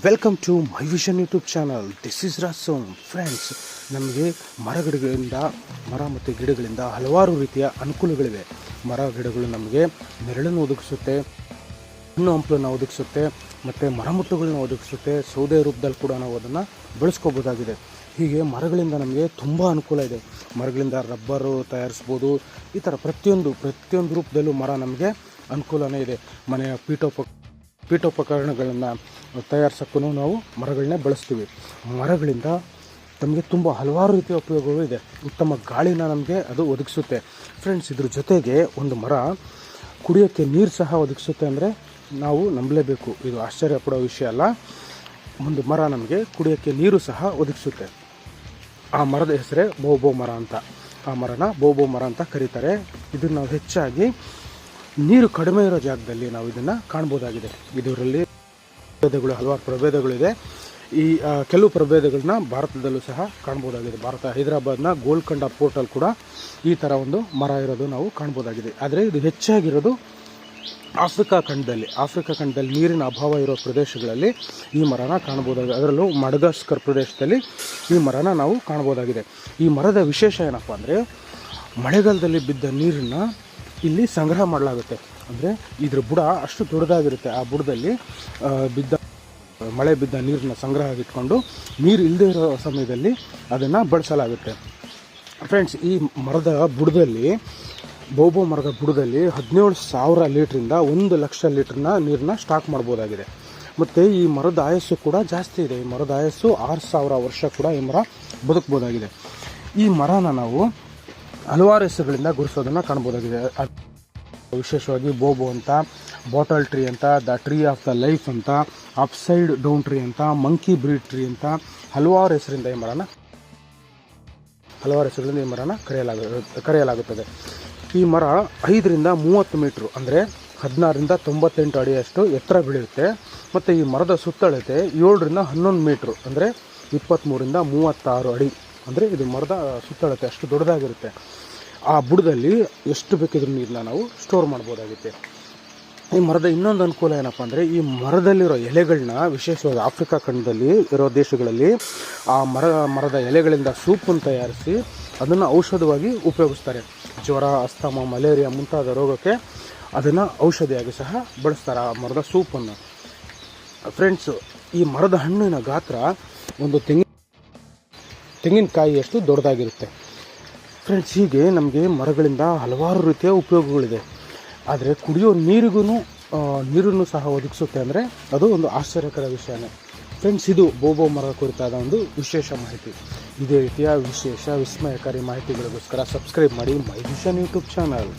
Welcome to my vision YouTube channel. This is ರಾಸೋಮ್. Friends, ನಮಗೆ ಮರ ಮತ್ತು ಗಿಡಗಳಿಂದ ಹಲವಾರು ರೀತಿಯ ಅನುಕೂಲಗಳಿವೆ. ಮರ ಗಿಡಗಳು ನಮಗೆ ನೆರಳನ್ನು ಒದಗಿಸುತ್ತೆ, ಹಣ್ಣು ಹಂಪಲನ್ನು ಒದಗಿಸುತ್ತೆ, ಮತ್ತು ಮರಮುಟ್ಟುಗಳನ್ನ ಒದಗಿಸುತ್ತೆ. ಸೌದೆ ರೂಪದಲ್ಲಿ ಕೂಡ ನಾವು ಅದನ್ನು ಬಳಸ್ಕೋಬೋದಾಗಿದೆ. ಹೀಗೆ ಮರಗಳಿಂದ ನಮಗೆ ತುಂಬ ಅನುಕೂಲ ಇದೆ. ಮರಗಳಿಂದ ರಬ್ಬರು ತಯಾರಿಸ್ಬೋದು. ಈ ಥರ ಪ್ರತಿಯೊಂದು ರೂಪದಲ್ಲೂ ಮರ ನಮಗೆ ಅನುಕೂಲನೇ ಇದೆ. ಮನೆಯ ಪೀಠೋಪಕರಣಗಳನ್ನು ತಯಾರಿಸೋಕ್ಕೂ ನಾವು ಮರಗಳನ್ನೇ ಬಳಸ್ತೀವಿ. ಮರಗಳಿಂದ ನಮಗೆ ತುಂಬ ಹಲವಾರು ರೀತಿಯ ಉಪಯೋಗಗಳು ಇದೆ. ಉತ್ತಮ ಗಾಳಿನ ನಮಗೆ ಅದು ಒದಗಿಸುತ್ತೆ. ಫ್ರೆಂಡ್ಸ್, ಇದ್ರ ಜೊತೆಗೆ ಒಂದು ಮರ ಕುಡಿಯೋಕ್ಕೆ ನೀರು ಸಹ ಒದಗಿಸುತ್ತೆ ಅಂದರೆ ನಾವು ನಂಬಲೇಬೇಕು. ಇದು ಆಶ್ಚರ್ಯ ಪಡೋ ವಿಷಯ ಅಲ್ಲ. ಒಂದು ಮರ ನಮಗೆ ಕುಡಿಯೋಕ್ಕೆ ನೀರು ಸಹ ಒದಗಿಸುತ್ತೆ. ಆ ಮರದ ಹೆಸರೇ ಬೋಬೋ ಮರ ಅಂತ. ಆ ಮರನ ಬೋಬೋ ಮರ ಅಂತ ಕರೀತಾರೆ. ಇದನ್ನು ನಾವು ಹೆಚ್ಚಾಗಿ ನೀರು ಕಡಿಮೆ ಇರೋ ಜಾಗದಲ್ಲಿ ನಾವು ಇದನ್ನು ಕಾಣ್ಬೋದಾಗಿದೆ. ಇದರಲ್ಲಿ ಹಲವಾರು ಪ್ರಭೇದಗಳಿದೆ. ಈ ಕೆಲವು ಪ್ರಭೇದಗಳನ್ನ ಭಾರತದಲ್ಲೂ ಸಹ ಕಾಣ್ಬೋದಾಗಿದೆ. ಹೈದರಾಬಾದ್ನ ಗೋಲ್ಕೊಂಡ ಪೋರ್ಟಲ್ಲಿ ಕೂಡ ಈ ಥರ ಒಂದು ಮರ ಇರೋದು ನಾವು ಕಾಣ್ಬೋದಾಗಿದೆ. ಆದರೆ ಇದು ಹೆಚ್ಚಾಗಿರೋದು ಆಫ್ರಿಕಾ ಖಂಡದಲ್ಲಿ ನೀರಿನ ಅಭಾವ ಇರೋ ಪ್ರದೇಶಗಳಲ್ಲಿ ಈ ಮರನ ಕಾಣ್ಬೋದಾಗಿದೆ. ಅದರಲ್ಲೂ ಮಡಗಾಸ್ಕರ್ ಪ್ರದೇಶದಲ್ಲಿ ಈ ಮರನ ನಾವು ಕಾಣ್ಬೋದಾಗಿದೆ. ಈ ಮರದ ವಿಶೇಷ ಏನಪ್ಪ ಅಂದರೆ, ಮಳೆಗಾಲದಲ್ಲಿ ಬಿದ್ದ ನೀರನ್ನು ಇಲ್ಲಿ ಸಂಗ್ರಹ ಮಾಡಲಾಗುತ್ತೆ. ಅಂದರೆ ಇದ್ರ ಬುಡ ಅಷ್ಟು ದೊಡ್ಡದಾಗಿರುತ್ತೆ. ಆ ಬುಡದಲ್ಲಿ ಮಳೆ ಬಿದ್ದ ನೀರನ್ನ ಸಂಗ್ರಹ ಇಟ್ಕೊಂಡು ನೀರು ಇಲ್ಲದೆ ಇರೋ ಸಮಯದಲ್ಲಿ ಅದನ್ನು ಬಳಸಲಾಗುತ್ತೆ. ಫ್ರೆಂಡ್ಸ್, ಈ ಬೋಬೋ ಮರದ ಬುಡದಲ್ಲಿ 17,000 ಲೀಟ್ರಿಂದ 1,00,000 ಲೀಟ್ರನ್ನ ನೀರನ್ನ ಸ್ಟಾಕ್ ಮಾಡ್ಬೋದಾಗಿದೆ. ಮತ್ತು ಈ ಮರದ ಆಯಸ್ಸು ಕೂಡ ಜಾಸ್ತಿ ಇದೆ. ಈ ಮರದ ಆಯಸ್ಸು 6,000 ವರ್ಷ ಕೂಡ ಈ ಮರ ಬದುಕಬಹುದಾಗಿದೆ. ಈ ಮರನ ನಾವು ಹಲವಾರು ಹೆಸರುಗಳಿಂದ ಗುರುಸೋದನ್ನು ಕಾಣ್ಬೋದಾಗಿದೆ. ವಿಶೇಷವಾಗಿ ಬೋಬೋ ಅಂತ, ಬಾಟಲ್ ಟ್ರೀ ಅಂತ, the tree of the life ಅಂತ, ಅಪ್ಸೈಡ್ ಡೌನ್ ಟ್ರೀ ಅಂತ, ಮಂಕಿ ಬ್ರೀಡ್ ಟ್ರೀ ಅಂತ ಹಲವಾರು ಹೆಸರಿಂದ ಈ ಮರನ ಕರೆಯಲಾಗುತ್ತದೆ. ಈ ಮರ 5ರಿಂದ 30 ಮೀಟ್ರು ಅಂದರೆ 16ರಿಂದ 98 ಅಡಿಯಷ್ಟು ಎತ್ತರ ಬೆಳೆಯುತ್ತೆ. ಮತ್ತು ಈ ಮರದ ಸುತ್ತಳತೆ 7ರಿಂದ 11 ಮೀಟ್ರು ಅಂದರೆ 23ರಿಂದ 36 ಅಡಿ. ಅಂದರೆ ಇದು ಮರದ ಸುತ್ತಳತೆ ಅಷ್ಟು ದೊಡ್ಡದಾಗಿರುತ್ತೆ. ಆ ಬುಡದಲ್ಲಿ ಎಷ್ಟು ಬೇಕಿದ್ರೂ ನೀರನ್ನ ನಾವು ಸ್ಟೋರ್ ಮಾಡ್ಬೋದಾಗುತ್ತೆ. ಈ ಮರದ ಇನ್ನೊಂದು ಅನುಕೂಲ ಏನಪ್ಪ ಅಂದರೆ, ಈ ಮರದಲ್ಲಿರೋ ಎಲೆಗಳನ್ನ ವಿಶೇಷವಾಗಿ ಆಫ್ರಿಕಾ ಖಂಡದಲ್ಲಿ ಇರೋ ದೇಶಗಳಲ್ಲಿ ಆ ಮರದ ಎಲೆಗಳಿಂದ ಸೂಪನ್ನು ತಯಾರಿಸಿ ಅದನ್ನು ಔಷಧವಾಗಿ ಉಪಯೋಗಿಸ್ತಾರೆ. ಜ್ವರ, ಅಸ್ತಮ, ಮಲೇರಿಯಾ ಮುಂತಾದ ರೋಗಕ್ಕೆ ಅದನ್ನು ಔಷಧಿಯಾಗಿ ಸಹ ಬಳಸ್ತಾರೆ, ಆ ಮರದ ಸೂಪನ್ನು. ಫ್ರೆಂಡ್ಸು, ಈ ಮರದ ಹಣ್ಣಿನ ಗಾತ್ರ ಒಂದು ತೆಂಗಿನಕಾಯಿಯಷ್ಟು ದೊಡ್ಡದಾಗಿರುತ್ತೆ. ಫ್ರೆಂಡ್ಸ್, ಹೀಗೆ ನಮಗೆ ಮರಗಳಿಂದ ಹಲವಾರು ರೀತಿಯ ಉಪಯೋಗಗಳಿದೆ. ಆದರೆ ಕುಡಿಯೋ ನೀರನ್ನು ಸಹ ಒದಗಿಸುತ್ತೆ ಅಂದರೆ ಅದು ಒಂದು ಆಶ್ಚರ್ಯಕರ ವಿಷಯನೇ. ಫ್ರೆಂಡ್ಸ್, ಇದು ಬೋಬೋ ಮರ ಕುರಿತಾದ ಒಂದು ವಿಶೇಷ ಮಾಹಿತಿ. ಇದೇ ರೀತಿಯ ವಿಶೇಷ ವಿಸ್ಮಯಕಾರಿ ಮಾಹಿತಿಗಳಿಗೋಸ್ಕರ ಸಬ್ಸ್ಕ್ರೈಬ್ ಮಾಡಿ ಮೈ ವಿಷನ್ ಯೂಟ್ಯೂಬ್ ಚಾನಲ್.